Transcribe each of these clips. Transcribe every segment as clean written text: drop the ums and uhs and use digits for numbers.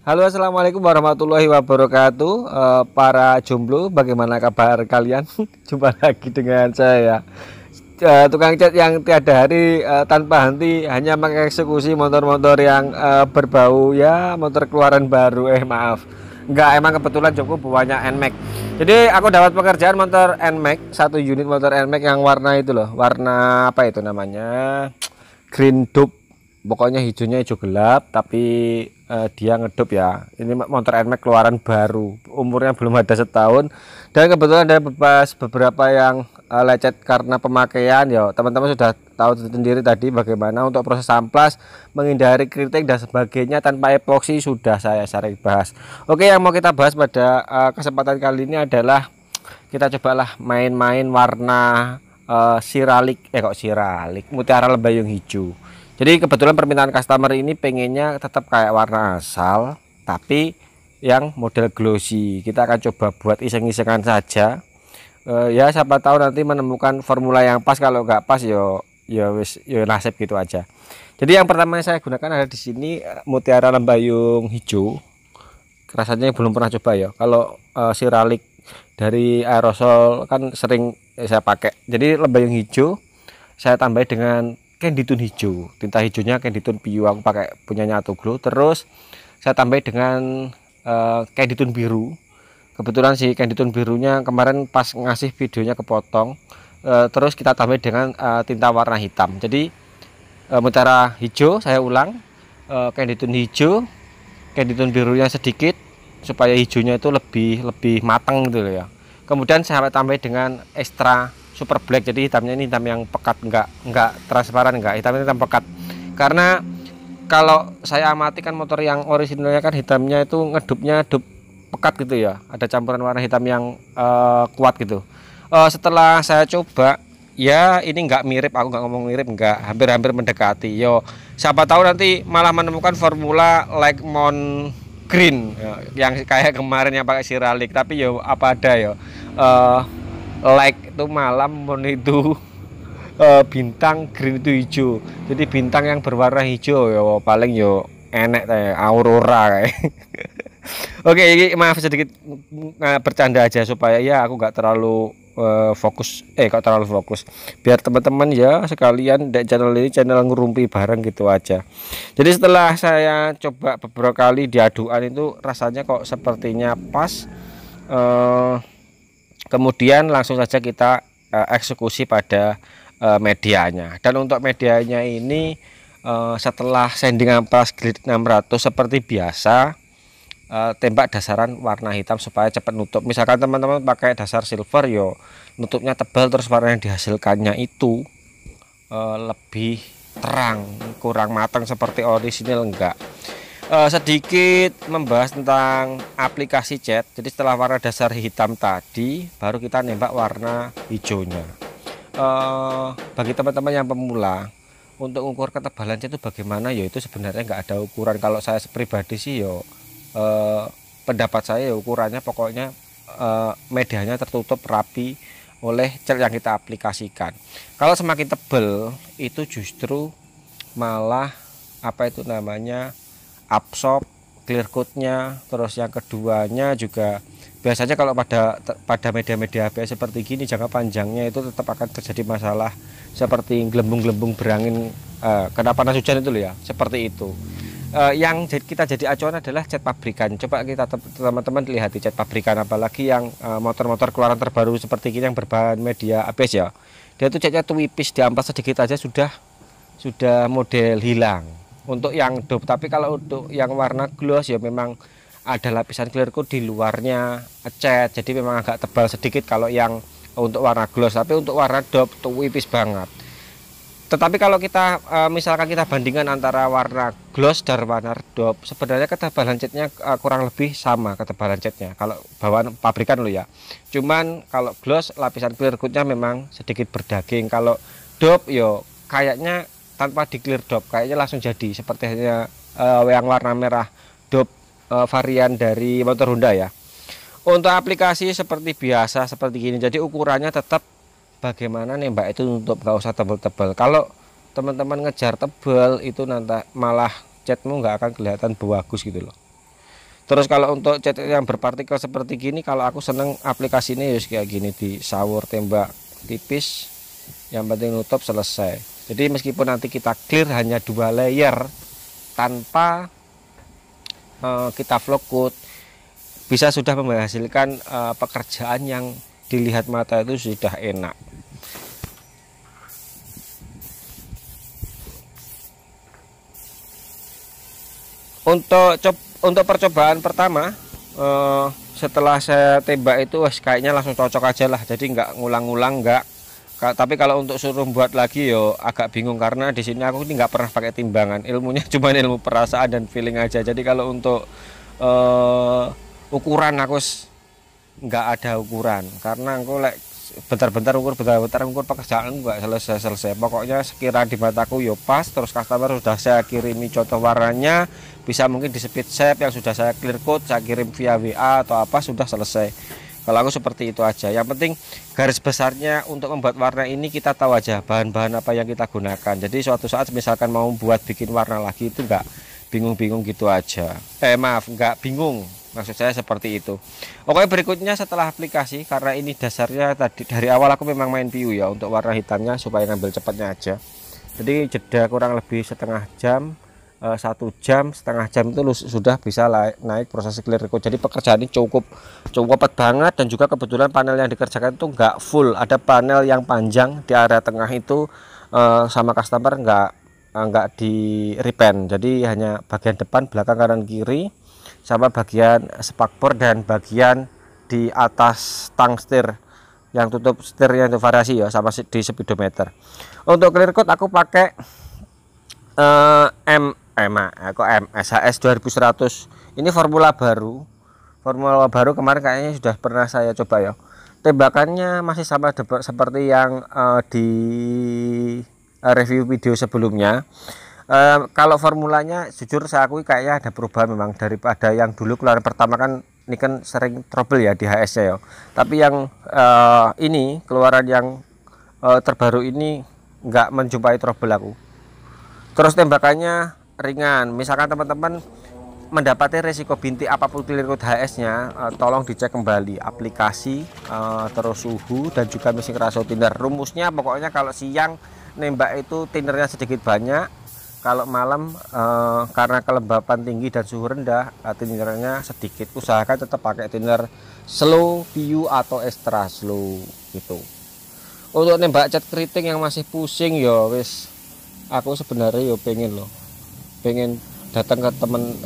Halo, assalamualaikum warahmatullahi wabarakatuh. Para jomblo, bagaimana kabar kalian? Jumpa lagi dengan saya, tukang cat yang tiada hari tanpa henti hanya mengeksekusi motor-motor yang berbau ya motor keluaran baru. Maaf, enggak, emang kebetulan jobku bawanya NMAX. Jadi aku dapat pekerjaan motor NMAX, satu unit motor NMAX yang warna itu loh, warna apa itu namanya, green dub. Pokoknya hijaunya hijau gelap, tapi dia ngedop ya. Ini motor NMAX keluaran baru, umurnya belum ada setahun, dan kebetulan ada beberapa yang lecet karena pemakaian. Ya teman-teman sudah tahu sendiri tadi bagaimana untuk proses amplas, menghindari kritik dan sebagainya tanpa epoksi, sudah saya sering bahas. Oke, yang mau kita bahas pada kesempatan kali ini adalah kita cobalah main-main warna siralik mutiara lembayung hijau. Jadi kebetulan permintaan customer ini pengennya tetap kayak warna asal, tapi yang model glossy. Kita akan coba buat iseng-isengan saja. Ya siapa tahu nanti menemukan formula yang pas. Kalau nggak pas ya wis ya nasib gitu aja. Jadi yang pertama yang saya gunakan ada di sini mutiara lembayung hijau. Rasanya belum pernah coba ya. Kalau siralik dari aerosol kan sering saya pakai. Jadi lembayung hijau saya tambah dengan candy tone hijau, tinta hijaunya candy tone biru, aku pakai punyanya Atoglo. Terus saya tambah dengan candy tone biru. Kebetulan si candy tone birunya kemarin pas ngasih videonya kepotong. Terus kita tambah dengan tinta warna hitam. Jadi mutiara hijau saya ulang, candy tone hijau, candy tone birunya sedikit supaya hijaunya itu lebih matang gitu ya. Kemudian saya tambah dengan extra super black, jadi hitamnya ini hitam yang pekat, enggak transparan, enggak, hitamnya hitam pekat. Karena kalau saya amati kan motor yang originalnya kan hitamnya itu ngedupnya dup pekat gitu ya, ada campuran warna hitam yang kuat gitu. Setelah saya coba ya ini enggak mirip, aku enggak ngomong mirip, enggak, hampir-hampir mendekati. Yo siapa tahu nanti malah menemukan formula like mon green ya, yang kayak kemarin yang pakai siralik, tapi yo apa ada yo like itu malam, mon itu bintang, green itu hijau. Jadi bintang yang berwarna hijau ya paling yo enek kayak aurora kayak. Oke, ini maaf sedikit bercanda aja supaya ya aku nggak terlalu fokus biar teman-teman ya sekalian di channel ini channel ngerumpi bareng gitu aja. Jadi setelah saya coba beberapa kali diaduan itu rasanya kok sepertinya pas. Kemudian langsung saja kita eksekusi pada medianya. Dan untuk medianya ini setelah sanding amplas grid 600 seperti biasa, tembak dasaran warna hitam supaya cepat nutup. Misalkan teman-teman pakai dasar silver, yo nutupnya tebal, terus warna yang dihasilkannya itu lebih terang, kurang matang seperti orisinil enggak. Sedikit membahas tentang aplikasi cat. Jadi setelah warna dasar hitam tadi baru kita nembak warna hijaunya. Bagi teman-teman yang pemula, untuk ukur ketebalan cat itu bagaimana, ya itu sebenarnya nggak ada ukuran. Kalau saya pribadi sih yo pendapat saya ya ukurannya pokoknya medianya tertutup rapi oleh cat yang kita aplikasikan. Kalau semakin tebal itu justru malah apa itu namanya absorb clear coatnya. Terus yang keduanya juga biasanya kalau pada media-media ABS seperti gini jangka panjangnya itu tetap akan terjadi masalah seperti gelembung-gelembung berangin kena panas hujan itu loh ya, seperti itu. Yang kita jadi acuan adalah cat pabrikan. Coba kita teman-teman lihat di cat pabrikan, apalagi yang motor-motor keluaran terbaru seperti ini yang berbahan media ABS ya, dia tuh catnya tipis, diamplas sedikit aja sudah model hilang untuk yang dop. Tapi kalau untuk yang warna gloss ya memang ada lapisan clear coat di luarnya cat, jadi memang agak tebal sedikit kalau yang untuk warna gloss. Tapi untuk warna dop tuh tipis banget. Tetapi kalau kita misalkan kita bandingkan antara warna gloss dan warna dop, sebenarnya ketebalan catnya kurang lebih sama ketebalan catnya kalau bawaan pabrikan lo ya. Cuman kalau gloss lapisan clear coatnya memang sedikit berdaging. Kalau dop yo kayaknya tanpa di clear dop kayaknya langsung jadi seperti yang warna merah dop varian dari motor Honda ya. Untuk aplikasi seperti biasa seperti gini, jadi ukurannya tetap bagaimana nembak itu untuk nggak usah tebal-tebal. Kalau teman-teman ngejar tebal itu nanti malah catmu nggak akan kelihatan bagus gitu loh. Terus kalau untuk cat yang berpartikel seperti gini, kalau aku seneng aplikasinya ya kayak gini, di shower tembak tipis, yang penting nutup selesai. Jadi meskipun nanti kita clear hanya 2 layer tanpa kita vlog coat, bisa sudah menghasilkan pekerjaan yang dilihat mata itu sudah enak. Untuk percobaan pertama, setelah saya tembak itu kayaknya langsung cocok aja lah, jadi nggak ngulang-ngulang, nggak. Tapi kalau untuk suruh buat lagi yo agak bingung, karena di sini aku ini nggak pernah pakai timbangan, ilmunya cuma ilmu perasaan dan feeling aja. Jadi kalau untuk ukuran aku nggak ada ukuran, karena aku bentar-bentar ukur pekerjaan nggak selesai. Pokoknya sekiranya di mataku yo pas, terus customer sudah saya kirimi contoh warnanya, bisa mungkin di speed shape yang sudah saya clear coat, saya kirim via WA atau apa, sudah selesai. Kalau aku seperti itu aja. Yang penting garis besarnya untuk membuat warna ini kita tahu aja bahan-bahan apa yang kita gunakan. Jadi suatu saat misalkan mau buat bikin warna lagi itu nggak bingung-bingung gitu aja. Maaf, nggak bingung. Maksud saya seperti itu. Oke, berikutnya setelah aplikasi, karena ini dasarnya tadi dari awal aku memang main PU ya untuk warna hitamnya supaya ngambil cepatnya aja. Jadi jeda kurang lebih setengah jam, 1 jam, setengah jam itu sudah bisa naik proses clear coat. Jadi pekerjaan ini cukup cepet banget, dan juga kebetulan panel yang dikerjakan itu nggak full, ada panel yang panjang di area tengah itu sama customer nggak di repaint. Jadi hanya bagian depan, belakang, kanan, kiri, sama bagian spakbor dan bagian di atas tang setir yang tutup setirnya itu variasi ya, sama di speedometer. Untuk clear coat aku pakai SHS 2100. Ini formula baru kemarin kayaknya sudah pernah saya coba ya. Tembakannya masih sama seperti yang di review video sebelumnya. Kalau formulanya jujur saya akui kayaknya ada perubahan memang daripada yang dulu keluaran pertama, kan ini kan sering trouble ya di HS nya ya. Tapi yang ini keluaran yang terbaru ini nggak menjumpai trouble aku. Terus tembakannya ringan. Misalkan teman-teman mendapati resiko bintik apapun clear coat HS nya, tolong dicek kembali aplikasi, terus suhu, dan juga mesin ratio thinner. Rumusnya pokoknya kalau siang nembak itu thinnernya sedikit banyak, kalau malam karena kelembapan tinggi dan suhu rendah, thinnernya sedikit. Usahakan tetap pakai thinner slow PU atau extra slow gitu. Untuk nembak cat keriting yang masih pusing ya wis, aku sebenarnya yo pengen datang ke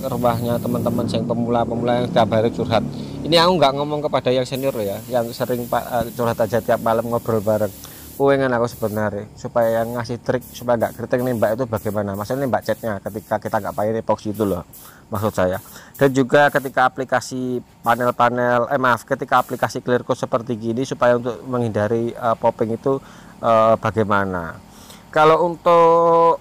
rumahnya teman-teman yang pemula yang tiap hari curhat. Ini aku nggak ngomong kepada yang senior ya, yang sering curhat aja tiap malam ngobrol bareng. Pengen aku sebenarnya supaya yang ngasih trik supaya nggak keriting nembak itu bagaimana, maksudnya nembak catnya ketika kita nggak pakai epoxy itu loh maksud saya. Dan juga ketika aplikasi ketika aplikasi clear coat seperti gini, supaya untuk menghindari popping itu bagaimana. Kalau untuk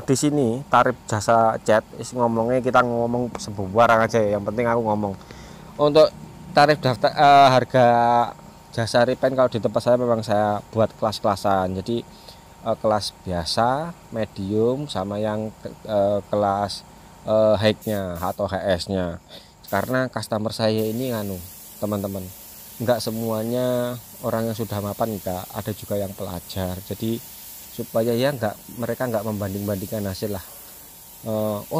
di sini tarif jasa cat kita ngomong sebuah barang aja ya, yang penting aku ngomong untuk tarif daftar harga jasa repaint. Kalau di tempat saya memang saya buat kelas-kelasan, jadi kelas biasa, medium, sama yang kelas high-nya atau HS-nya. Karena customer saya ini teman-teman, enggak semuanya orang yang sudah mapan, enggak, ada juga yang pelajar. Jadi supaya ya mereka enggak membanding-bandingkan hasil lah.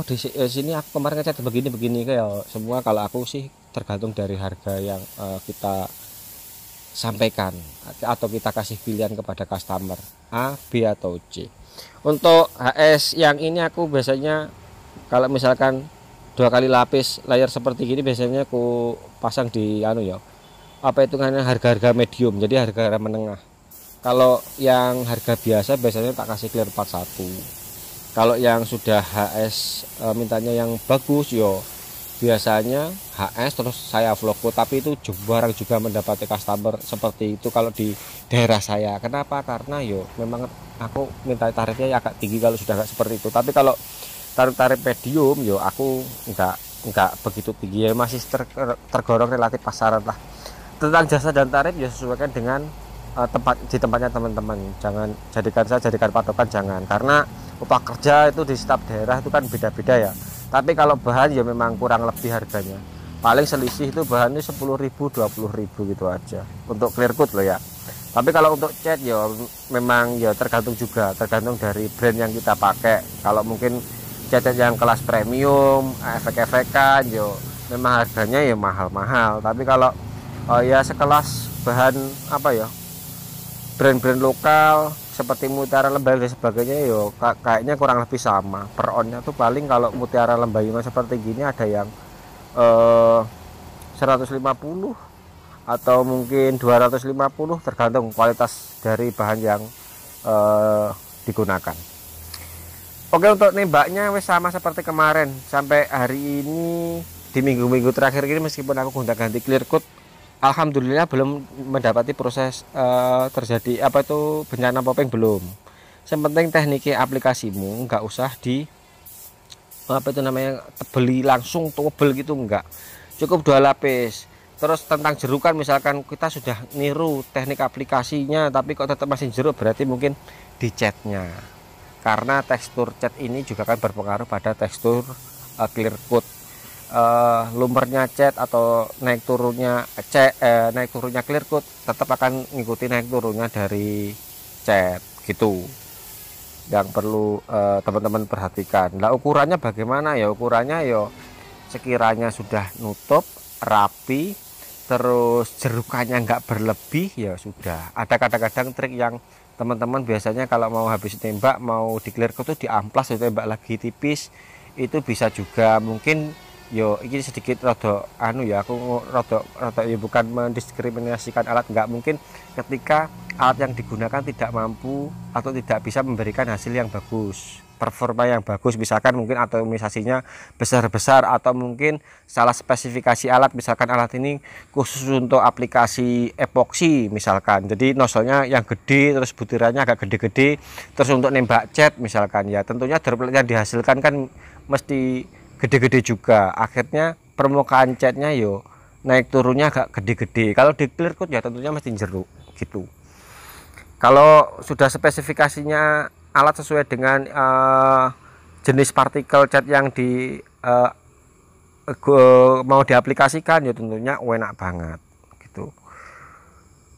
Di sini aku kemarin ngecat begini kayak semua. Kalau aku sih tergantung dari harga yang kita sampaikan atau kita kasih pilihan kepada customer A, B atau C. Untuk HS yang ini aku biasanya kalau misalkan 2 kali lapis layer seperti gini, biasanya aku pasang di harga-harga medium, jadi harga menengah. Kalau yang harga biasa biasanya tak kasih clear 41. Kalau yang sudah HS mintanya yang bagus biasanya HS terus saya vlog coat. Tapi itu jarang juga mendapati customer seperti itu kalau di daerah saya. Kenapa? Karena memang aku minta tarifnya agak tinggi kalau sudah nggak seperti itu. Tapi kalau tarif medium aku nggak begitu tinggi, masih tergolong relatif pasaran lah. Tentang jasa dan tarif sesuaikan dengan tempatnya teman-teman. Jangan jadikan patokan, jangan, karena upah kerja itu di setiap daerah itu kan beda-beda ya. Tapi kalau bahan ya memang kurang lebih harganya. Paling selisih itu bahannya 10.000 20.000 gitu aja untuk clear coat loh ya. Tapi kalau untuk cat ya memang ya tergantung juga, tergantung dari brand yang kita pakai. Kalau mungkin cat yang kelas premium, efek-efekan yo memang harganya ya mahal-mahal. Tapi kalau ya sekelas bahan apa ya, brand-brand lokal seperti Mutiara Lembayung dan sebagainya yo kayaknya kurang lebih sama. Per onnya tuh paling kalau Mutiara Lembayung seperti gini ada yang 150 atau mungkin 250, tergantung kualitas dari bahan yang digunakan. Oke, untuk nembaknya wes sama seperti kemarin. Sampai hari ini di minggu-minggu terakhir ini meskipun aku gonta-ganti clear coat, alhamdulillah belum mendapati proses terjadi apa itu bencana popping, belum. Yang penting teknik aplikasimu nggak usah di apa itu namanya beli langsung tebel gitu, enggak, cukup 2 lapis. Terus tentang jerukan, misalkan kita sudah niru teknik aplikasinya tapi kok tetap masih jeruk, berarti mungkin di catnya, karena tekstur cat ini juga kan berpengaruh pada tekstur clear coat. Lumpernya cat atau naik turunnya clear coat tetap akan mengikuti naik turunnya dari cat gitu, yang perlu teman-teman perhatikan. Nah, ukurannya bagaimana ya? Ukurannya ya sekiranya sudah nutup rapi, terus jerukannya nggak berlebih, ya sudah. Ada kadang-kadang trik yang teman-teman biasanya kalau mau habis tembak, mau di clear coat itu diamplas, ditembak lagi tipis, itu bisa juga. Mungkin yo ini sedikit rada anu ya, aku rada ya bukan mendiskriminasikan alat, nggak, mungkin ketika alat yang digunakan tidak mampu atau tidak bisa memberikan hasil yang bagus, performa yang bagus, misalkan mungkin atomisasinya besar-besar, atau mungkin salah spesifikasi alat, misalkan alat ini khusus untuk aplikasi epoksi misalkan, jadi nozzle-nya yang gede, terus butirannya agak gede-gede, terus untuk nembak cat misalkan, ya tentunya droplet yang dihasilkan kan mesti gede-gede juga, akhirnya permukaan catnya yo naik turunnya agak gede-gede. Kalau di clear coat ya tentunya mesti jeruk gitu. Kalau sudah spesifikasinya alat sesuai dengan jenis partikel cat yang mau diaplikasikan, ya tentunya enak banget gitu.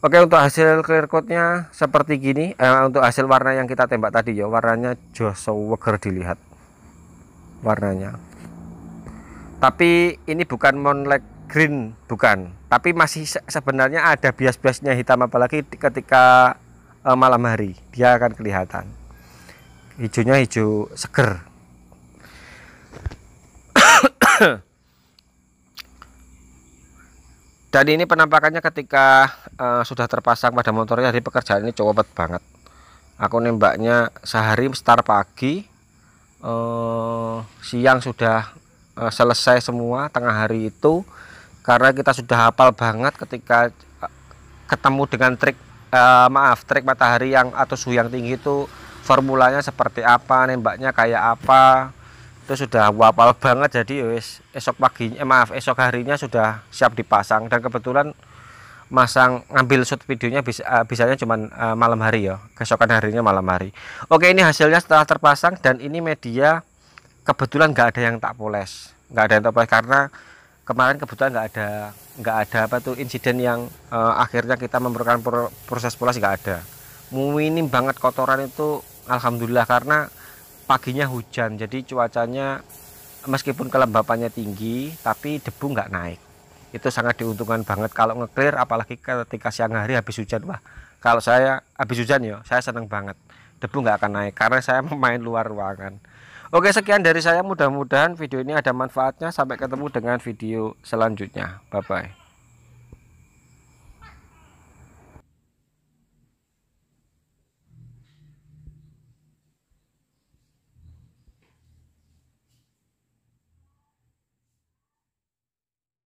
Oke, untuk hasil clear coatnya seperti gini. Untuk hasil warna yang kita tembak tadi ya, warnanya jos seger dilihat warnanya. Tapi ini bukan moonlight green, bukan, tapi masih sebenarnya ada bias-biasnya hitam, apalagi ketika malam hari dia akan kelihatan hijaunya, hijau seger. Dan ini penampakannya ketika sudah terpasang pada motornya. Jadi pekerjaan ini cepet banget. Aku nembaknya sehari, start pagi, siang sudah selesai semua, tengah hari itu, karena kita sudah hafal banget ketika ketemu dengan trik trik matahari yang atau suhu yang tinggi itu formulanya seperti apa, nembaknya kayak apa, itu sudah hafal banget. Jadi wis esok harinya sudah siap dipasang, dan kebetulan ngambil shoot videonya bisanya cuman malam hari ya, keesokan harinya malam hari. Oke, ini hasilnya setelah terpasang, dan ini media kebetulan nggak ada yang tak poles, karena kemarin kebetulan nggak ada apa tuh insiden yang akhirnya kita memerlukan proses poles, nggak ada. Minim banget kotoran itu, alhamdulillah, karena paginya hujan, jadi cuacanya meskipun kelembapannya tinggi tapi debu nggak naik. Itu sangat diuntungkan banget kalau nge-clear, apalagi ketika siang hari habis hujan. Wah, kalau saya habis hujan ya saya seneng banget, debu nggak akan naik karena saya main luar ruangan. Oke, sekian dari saya, mudah-mudahan video ini ada manfaatnya. Sampai ketemu dengan video selanjutnya, bye bye.